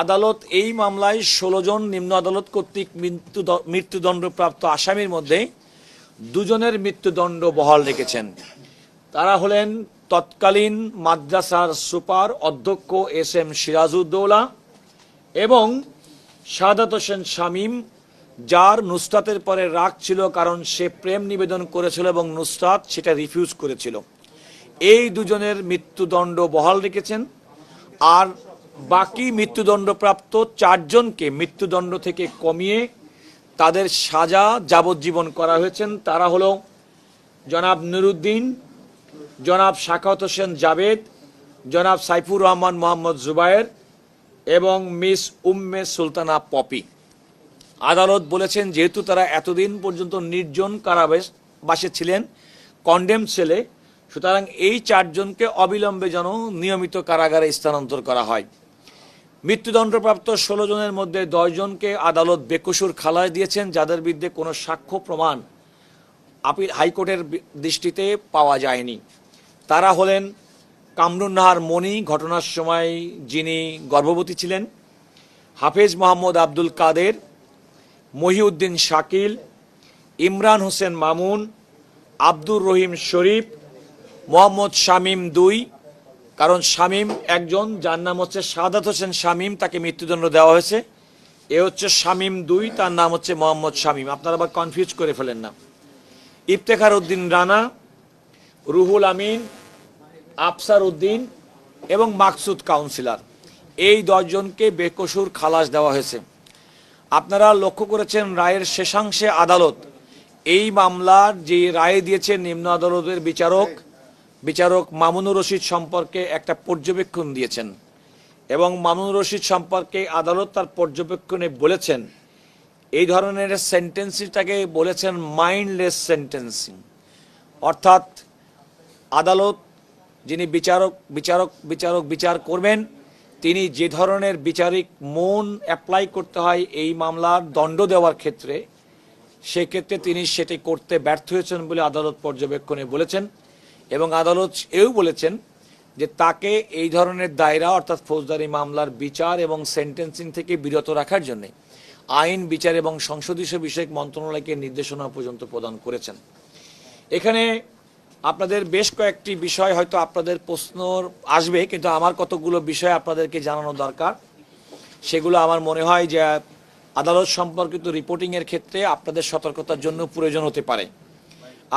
আদালত এই মামলায় ১৬ জন নিম্ন আদালত কর্তৃক মৃত্যুদণ্ডপ্রাপ্ত আসামির মধ্যে দুজনের মৃত্যুদণ্ড বহাল রেখেছেন। তারা হলেন তৎকালীন মাদ্রাসার সুপার অধ্যক্ষ এস.এম. সিরাজউদ্দৌলা এবং সাদাত হোসেন শামীম, যার নুসরাতের পরে রাগ ছিল কারণ সে প্রেম নিবেদন করেছিল এবং নুসরাত সেটা রিফিউজ করেছিল। এই দুজনের মৃত্যুদণ্ড বহাল রেখেছেন। আর বাকি মৃত্যুদণ্ডপ্রাপ্ত ৪ জনকে মৃত্যুদণ্ড থেকে কমিয়ে তাদের সাজা যাবজ্জীবন করা হয়েছেন। তারা হলো জনাব নুরুদ্দিন, জনাব শাখাওয়াত হোসেন জাবেদ, জনাব সাইফুর রহমান মোহাম্মদ জুবায়ের এবং মিস উম্মে সুলতানা পপি। আদালত বলেছেন যেহেতু তারা এতদিন পর্যন্ত নির্জন কারাবাসে ছিলেন, কন্ডেম সেলে, সুতরাং এই ৪ জনকে অবিলম্বে যেন নিয়মিত কারাগারে স্থানান্তর করা হয়। মৃত্যুদণ্ডপ্রাপ্ত ১৬ জনের মধ্যে ১০ জনকে আদালত বেকসুর খালাস দিয়েছেন, যাদের বিরুদ্ধে কোনো সাক্ষ্য প্রমাণ আপিল হাইকোর্টের দৃষ্টিতে পাওয়া যায়নি। তারা হলেন কামরুন নাহার মনি, ঘটনার সময় যিনি গর্ভবতী ছিলেন, হাফেজ মোহাম্মদ আব্দুল কাদের, মহিউদ্দিন শাকিল, ইমরান হোসেন মামুন, আব্দুর রহিম শরীফ, মোহাম্মদ শামীম ২, কারণ শামীম একজন, যার নাম হচ্ছে সাদাত হোসেন শামীম, তাকে মৃত্যুদণ্ড দেওয়া হয়েছে। এ হচ্ছে শামীম ২, তার নাম হচ্ছে মোহাম্মদ শামীম, আপনারা আবার কনফিউজ করে ফেলেন না। ইফতেখার উদ্দিন রানা, রুহুল আমিন, আফসার উদ্দিন এবং মাকসুদ কাউন্সিলর, এই ১০ জনকে বেকসুর খালাস দেওয়া হয়েছে। আপনারা লক্ষ্য করেছেন রায়ের শেষাংশে আদালত এই মামলার যে রায় দিয়েছে নিম্ন আদালতের বিচারক মামুনুর রশিদ সম্পর্কে একটা পর্যবেক্ষণ দিয়েছেন এবং মামুনুর রশিদ সম্পর্কে আদালত তার পর্যবেক্ষণে বলেছেন এই ধরনের সেন্টেন্সিংটাকে বলেছেন মাইন্ডলেস সেন্টেন্সিং, অর্থাৎ আদালত যিনি বিচার করবেন তিনি যে ধরনের বিচারিক মন অ্যাপ্লাই করতে হয় এই মামলার দণ্ড দেওয়ার ক্ষেত্রে, সেক্ষেত্রে তিনি সেটি করতে ব্যর্থ হয়েছেন বলে আদালত পর্যবেক্ষণে বলেছেন। এবং আদালত এও বলেছেন যে তাকে এই ধরনের দায়রা অর্থাৎ ফৌজদারি মামলার বিচার এবং সেন্টেন্সিং থেকে বিরত রাখার জন্য আইন, বিচার এবং সংসদীয় বিষয়ক মন্ত্রণালয়কে নির্দেশনা পর্যন্ত প্রদান করেছেন। এখানে আপনাদের বেশ কয়েকটি বিষয় হয়তো আপনাদের প্রশ্ন আসবে, কিন্তু আমার কতগুলো বিষয় আপনাদেরকে জানানো দরকার। সেগুলো আমার মনে হয় যে আদালত সম্পর্কিত রিপোর্টিংয়ের ক্ষেত্রে আপনাদের সতর্কতার জন্য প্রয়োজন হতে পারে।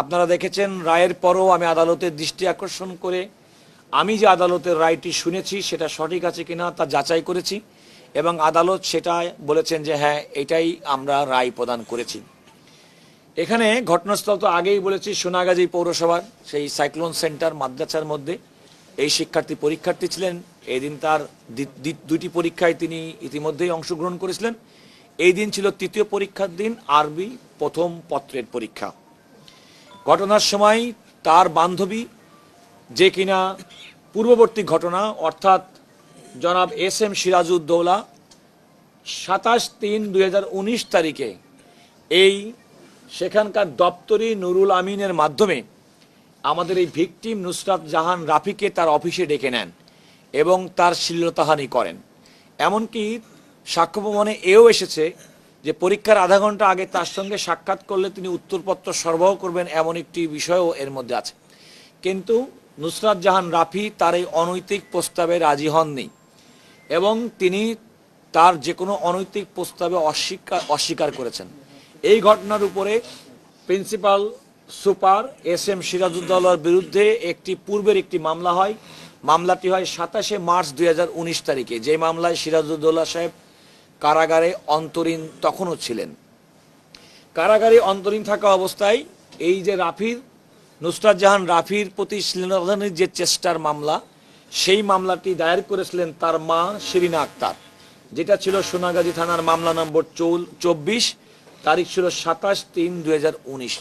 আপনারা দেখেছেন রায়ের পরও আমি আদালতের দৃষ্টি আকর্ষণ করে আমি যে আদালতের রায়টি শুনেছি সেটা সঠিক আছে কিনা তা যাচাই করেছি এবং আদালত সেটা বলেছেন যে হ্যাঁ, এটাই আমরা রায় প্রদান করেছি। এখানে ঘটনাস্থল তো আগেই বলেছি, সোনাগাজী পৌরসভার সেই সাইক্লোন সেন্টার মাদ্রাসার মধ্যে এই পরীক্ষার্থী ছিলেন। এই দিন তার ২টি পরীক্ষায় তিনি ইতিমধ্যেই অংশগ্রহণ করেছিলেন। এই দিন ছিল ৩য় পরীক্ষার দিন, আরবি প্রথম পত্রের পরীক্ষা। ঘটনার সময় তার বান্ধবী, যে কিনা পূর্ববর্তী ঘটনা অর্থাৎ জনাব এস.এম. সিরাজউদ্দৌলা ২৭/৩/২০১৯ তারিখে এই সেখানকার দপ্তরি নুরুল আমিনের মাধ্যমে আমাদের এই ভিকটিম নুসরাত জাহান রাফিকে তার অফিসে ডেকে নেন এবং তার শ্লীলতাহানি করেন। এমনকি সাক্ষ্য প্রমাণে এও এসেছে যে পরীক্ষার আধা ঘন্টা আগে তার সঙ্গে সাক্ষাৎ করলে তিনি উত্তরপত্র সরবরাহ করবেন, এমন একটি বিষয়ও এর মধ্যে আছে। কিন্তু নুসরাত জাহান রাফি তার এই অনৈতিক প্রস্তাবে রাজি হননি এবং তিনি তার যে কোনো অনৈতিক প্রস্তাবে অস্বীকার করেছেন। এই ঘটনার উপরে প্রিন্সিপাল সুপার এস.এম. সিরাজউদ্দৌলার বিরুদ্ধে পূর্বের একটি মামলা হয়। মামলাটি হয় ২৭শে মার্চ ২০১৯ তারিখে, যে মামলায় সিরাজউদ্দৌলা সাহেব কারাগারে অন্তরীণ তখনও ছিলেন। কারাগারে অন্তরীণ থাকা অবস্থায় এই যে নুসরাত জাহান রাফির প্রতি শ্লীলতাহানির যে চেষ্টার মামলা, সেই মামলাটি দায়ের করেছিলেন তার মা শিরিনা আক্তার, যেটা ছিল সোনাগাজী থানার মামলা নম্বর ২৪, তারিখ ছিল ২৭/৩/২০১৯।